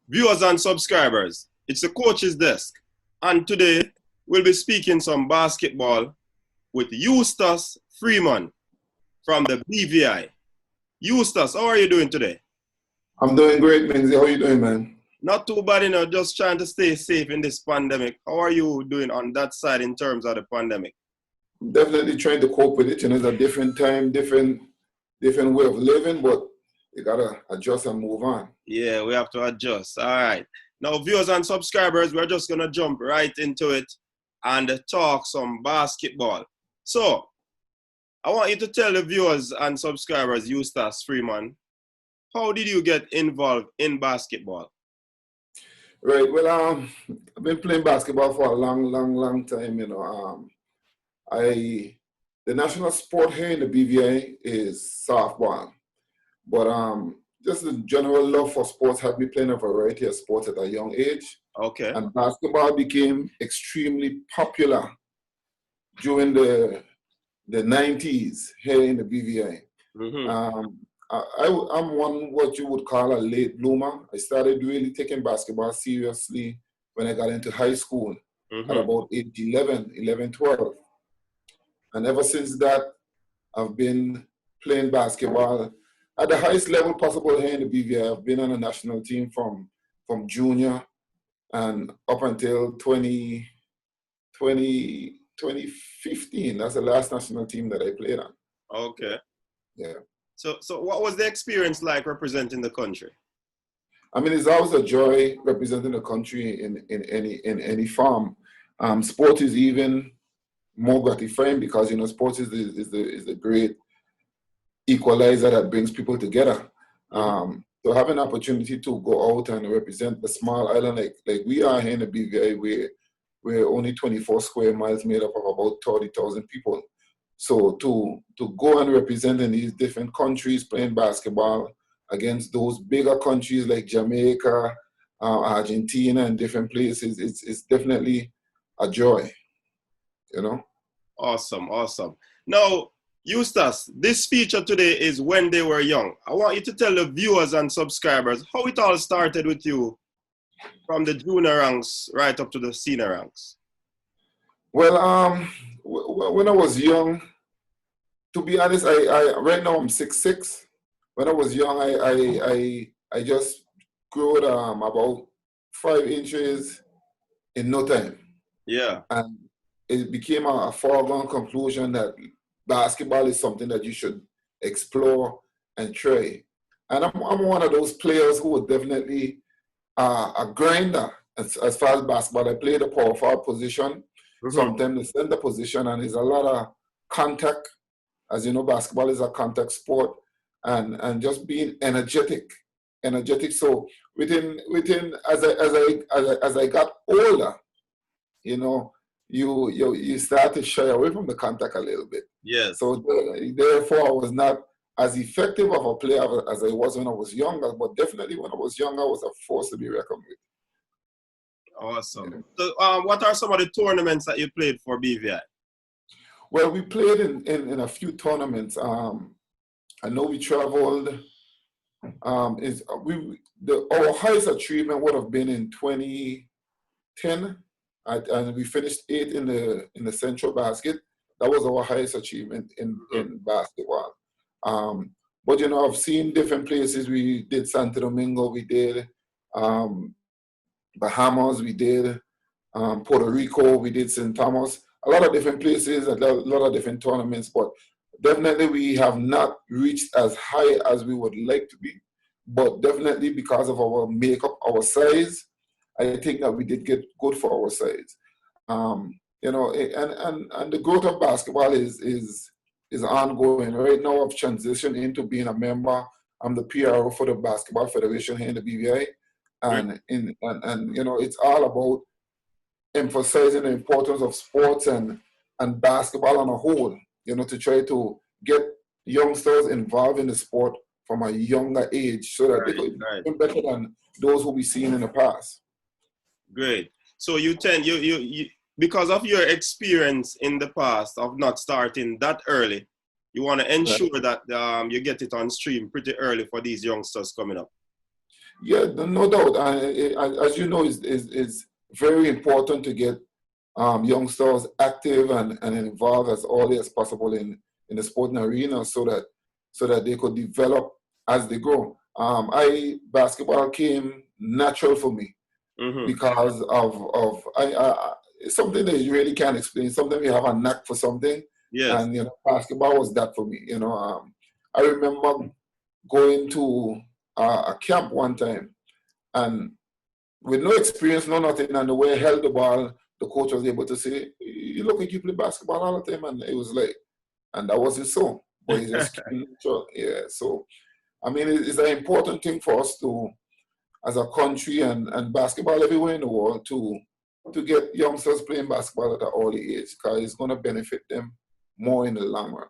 Viewers and subscribers, it's the coach's desk, and today we'll be speaking some basketball with Eustace Freeman from the BVI. Eustace, how are you doing today? I'm doing great, Minzy. How are you doing, man? Not too bad, just trying to stay safe in this pandemic. How are you doing on that side in terms of the pandemic? I'm definitely trying to cope with it. It's a different time, different way of living, but you gotta adjust and move on. Yeah, we have to adjust. All right. Now, viewers and subscribers, we're just going to jump right into it and talk some basketball. So, I want you to tell the viewers and subscribers, Eustace Freeman, how did you get involved in basketball? Right. Well, I've been playing basketball for a long time. I the national sport here in the BVI is softball, but just the general love for sports had me playing a variety of sports at a young age. Okay. And basketball became extremely popular during the 90s here in the BVI. Mm-hmm. I'm one what you would call a late bloomer. I started really taking basketball seriously when I got into high school at about age 11, 12. And ever since that, I've been playing basketball at the highest level possible here in the BVI. I've been on a national team from junior and up until 2015. That's the last national team that I played on. Okay. Yeah. So what was the experience like representing the country? I mean, it's always a joy representing the country in any form. Sport is even more gratifying because sports is the great equalizer that brings people together. So having an opportunity to go out and represent a small island like we are here in the BVI, we're only 24 square miles made up of about 30,000 people. So to go and represent in these different countries playing basketball against those bigger countries like Jamaica, Argentina, and different places, it's definitely a joy, Awesome. Now, Eustace, this feature today is When They Were Young. I want you to tell the viewers and subscribers how it all started with you from the junior ranks right up to the senior ranks. Well, when I was young, to be honest, I right now I'm 6'6". When I was young, I just grew about 5 inches in no time. Yeah. And it became a foregone conclusion that basketball is something that you should explore and try. And I'm one of those players who would definitely a grinder as far as basketball. I played a power forward position, sometimes the center position, and there's a lot of contact. As you know, basketball is a contact sport, and just being energetic. So within as I got older, you start to shy away from the contact a little bit. Yes. So therefore, I was not as effective of a player as I was when I was younger. But definitely, when I was younger, I was a force to be reckoned with. Awesome. So, what are some of the tournaments that you played for BVI? Well, we played in a few tournaments. I know we traveled. Our highest achievement would have been in 2010, and we finished 8th in the Central Basket. That was our highest achievement in basketball. But I've seen different places. We did Santo Domingo. We did Bahamas. We did Puerto Rico. We did St. Thomas. A lot of different places, a lot of different tournaments, but definitely we have not reached as high as we would like to be. But definitely because of our makeup, our size, I think that we did get good for our size. And the growth of basketball is ongoing. Right now I've transitioned into being a member. I'm the PRO for the Basketball Federation here in the BVI. And it's all about emphasizing the importance of sports and basketball on a whole, to try to get youngsters involved in the sport from a younger age so that they could be better than those who we've seen in the past. Great. So you because of your experience in the past of not starting that early, you want to ensure that you get it on stream pretty early for these youngsters coming up. Yeah, no doubt. And as you know, it's very important to get youngsters active and involved as early as possible in the sporting arena so that they could develop as they grow. Basketball came natural for me Mm-hmm. because of it's something that you really can't explain. Sometimes you have a knack for something, Yes. and basketball was that for me. I remember going to a camp one time, and with no experience, no nothing, and the way I held the ball, the coach was able to say, "You look like you play basketball all the time," and it was like, and that wasn't so, but it just came natural. Yeah. So I mean, it's an important thing for us to, as a country and basketball everywhere in the world, to get youngsters playing basketball at an early age because it's going to benefit them more in the long run.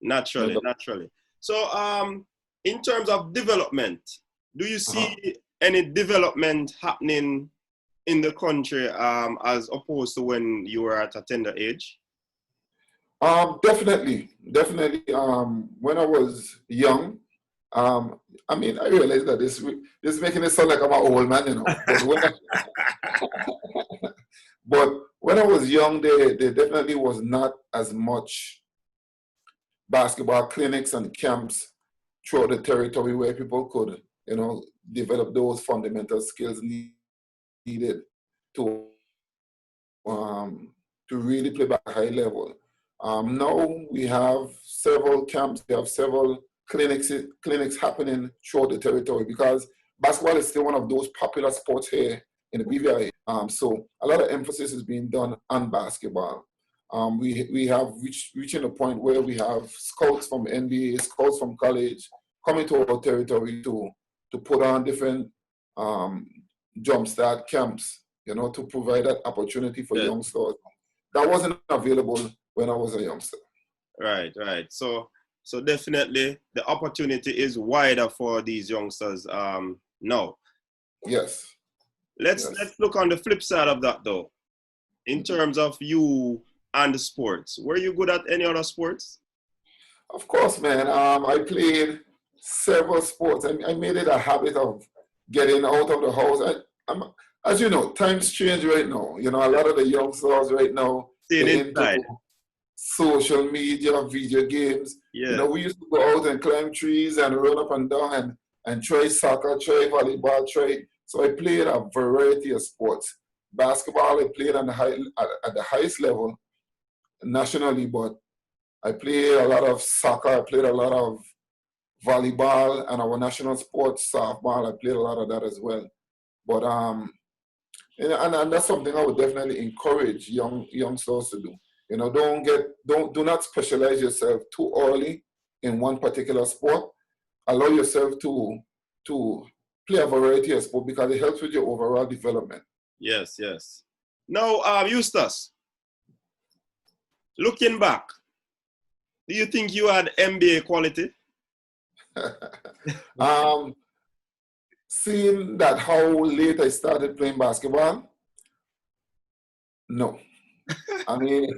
Naturally, naturally. So, in terms of development, do you Uh-huh. see any development happening in the country as opposed to when you were at a tender age? Definitely, definitely. When I was young, I mean, I realized that this is making it sound like I'm an old man, But when I was young, there definitely was not as much basketball clinics and camps throughout the territory where people could, develop those fundamental skills needed to to really play at a high level. Now we have several camps, we have several clinics happening throughout the territory because basketball is still one of those popular sports here in the BVI. So a lot of emphasis is being done on basketball. We have reaching a point where we have scouts from NBA, scouts from college coming to our territory to put on different jumpstart camps, to provide that opportunity for Yes. youngsters. That wasn't available when I was a youngster. Right, right. So definitely the opportunity is wider for these youngsters now. Yes, Let's yes. look on the flip side of that though. In terms of you and the sports, were you good at any other sports? Of course, man. I played several sports. I made it a habit of getting out of the house. As you know, times change right now. A lot of the youngsters right now, Staying they're into inside. social media, video games. Yeah. We used to go out and climb trees and run up and down and try soccer, try volleyball, try. So I played a variety of sports. Basketball, I played at the highest level nationally, but I played a lot of soccer, I played a lot of volleyball, and our national sports, softball, I played a lot of that as well. But and that's something I would definitely encourage youngsters to do. Do not specialize yourself too early in one particular sport. Allow yourself to play a variety of sport because it helps with your overall development. Yes, yes. Now, Eustace, looking back, do you think you had NBA quality? um, Seeing that how late I started playing basketball, no. I mean,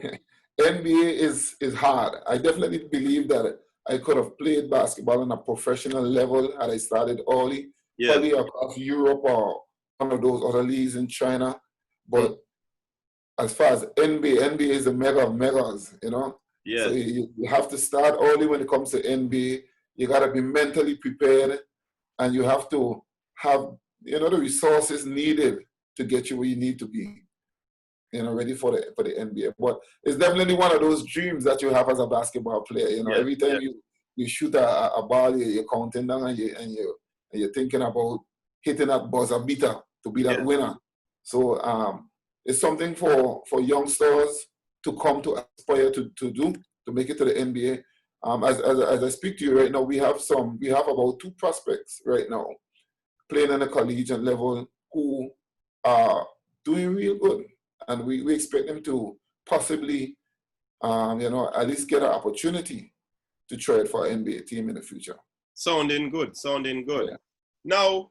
NBA is hard. I definitely believe that I could have played basketball on a professional level had I started early, Yes. probably across Europe or one of those other leagues in China. Mm. But as far as NBA is a mega of megas. So Yes. you have to start early when it comes to NBA. You got to be mentally prepared, and you have to have the resources needed to get you where you need to be. Ready for the NBA. But it's definitely one of those dreams that you have as a basketball player. Yes. Every time Yes. you shoot a ball, you're counting down and you're thinking about hitting that buzzer beater to be that Yes. winner. So it's something for youngsters to come to aspire to do to make it to the NBA. As I speak to you right now, we have about 2 prospects right now playing on a collegiate level who are doing real good. And we expect them to possibly, at least get an opportunity to trade for an NBA team in the future. Sounding good. Sounding good. Yeah. Now,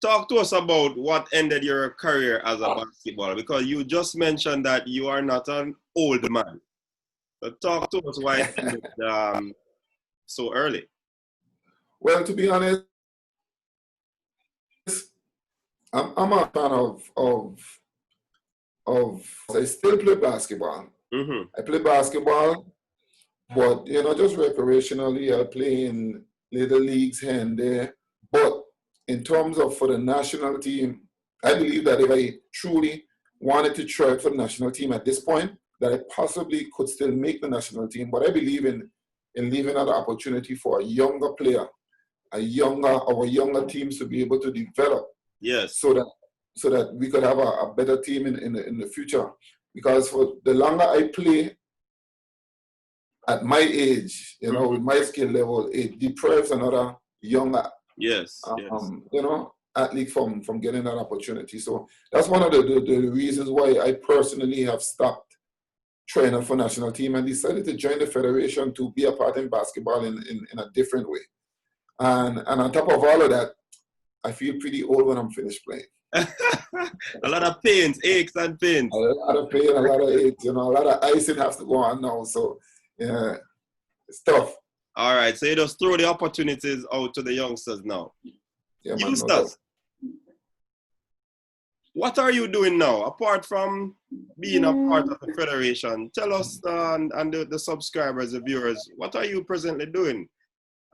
talk to us about what ended your career as a basketballer, because you just mentioned that you are not an old man. So talk to us why it ended so early. Well, to be honest, I'm a fan of I still play basketball. Mm-hmm. I play basketball, but just recreationally. I play in little leagues here and there. But in terms of for the national team, I believe that if I truly wanted to try for the national team at this point, that I possibly could still make the national team. But I believe in leaving an opportunity for a younger player, our younger teams to be able to develop. Yes. So that we could have a better team in the future. Because for the longer I play at my age, with my skill level, it deprives another younger yes. athlete from getting that opportunity. So that's one of the reasons why I personally have stopped training for national team and decided to join the federation to be a part in basketball in a different way. And on top of all of that, I feel pretty old when I'm finished playing. A lot of pains, aches and pains. A lot of pain, a lot of aches, a lot of icing has to go on now. So yeah, it's tough. All right, so you just throw the opportunities out to the youngsters now. Yeah, man, Eustace, what are you doing now apart from being a part of the federation? Tell us and the subscribers, the viewers, what are you presently doing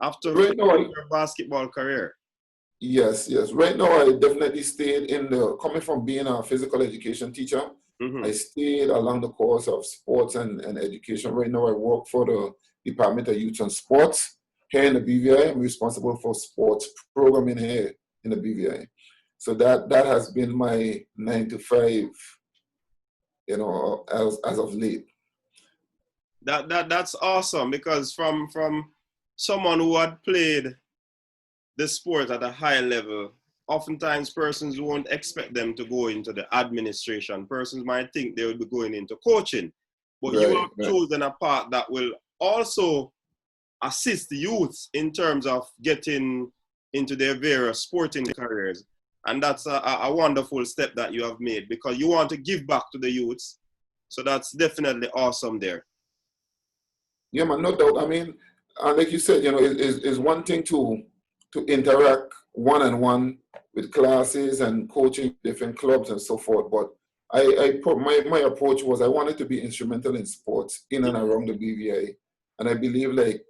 after your basketball career? Yes. Right now, I definitely stayed coming from being a physical education teacher, I stayed along the course of sports and education. Right now, I work for the Department of Youth and Sports here in the BVI. I'm responsible for sports programming here in the BVI. So that has been my 9 to 5, as of late. That's awesome, because from someone who had played the sport at a high level, oftentimes persons won't expect them to go into the administration. Persons might think they would be going into coaching, but you have chosen a path that will also assist the youths in terms of getting into their various sporting careers. And that's a wonderful step that you have made, because you want to give back to the youths. So that's definitely awesome there. Yeah, man, no doubt. I mean, like you said, it's one thing to interact one-on-one with classes and coaching different clubs and so forth. But my approach was I wanted to be instrumental in sports in and around the BVI. And I believe like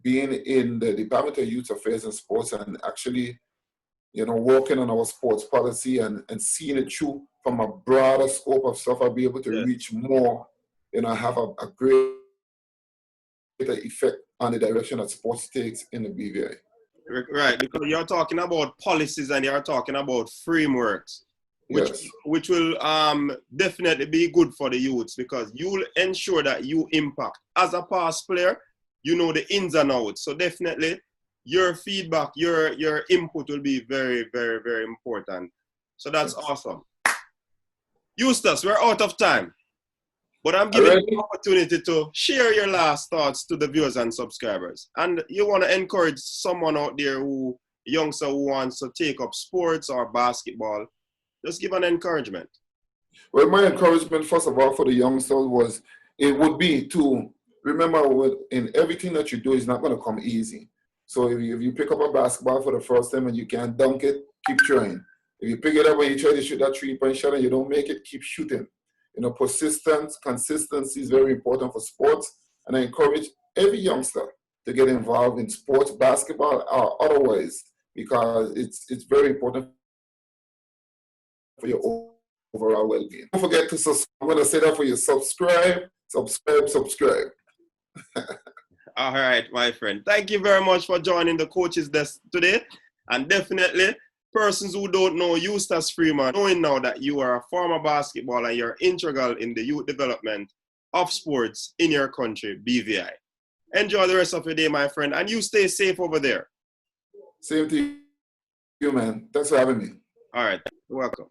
being in the Department of Youth Affairs and Sports and actually, working on our sports policy and seeing it through from a broader scope of stuff, I'll be able to reach more, have a greater effect on the direction that sports takes in the BVI. Right, because you're talking about policies and you're talking about frameworks, which will definitely be good for the youths, because you'll ensure that you impact. As a past player, you know the ins and outs. So definitely your feedback, your input will be very, very, very important. So that's awesome. Eustace, we're out of time, but I'm giving you the opportunity to share your last thoughts to the viewers and subscribers. And you want to encourage someone out there youngster who wants to take up sports or basketball, just give an encouragement. Well, my encouragement, first of all, for the youngsters would be to remember in everything that you do is not going to come easy. So if you pick up a basketball for the first time and you can't dunk it, keep trying. If you pick it up and you try to shoot that 3-point shot and you don't make it, keep shooting. Persistence, consistency is very important for sports. And I encourage every youngster to get involved in sports, basketball or otherwise, because it's very important for your overall well-being. Don't forget to subscribe. I'm going to say that for you. Subscribe. All right, my friend. Thank you very much for joining the Coach's Desk today. And definitely, persons who don't know Eustace Freeman, knowing now that you are a former basketballer and you're integral in the youth development of sports in your country, BVI. Enjoy the rest of your day, my friend, and you stay safe over there. Same to you, man. Thanks for having me. All right. You're welcome.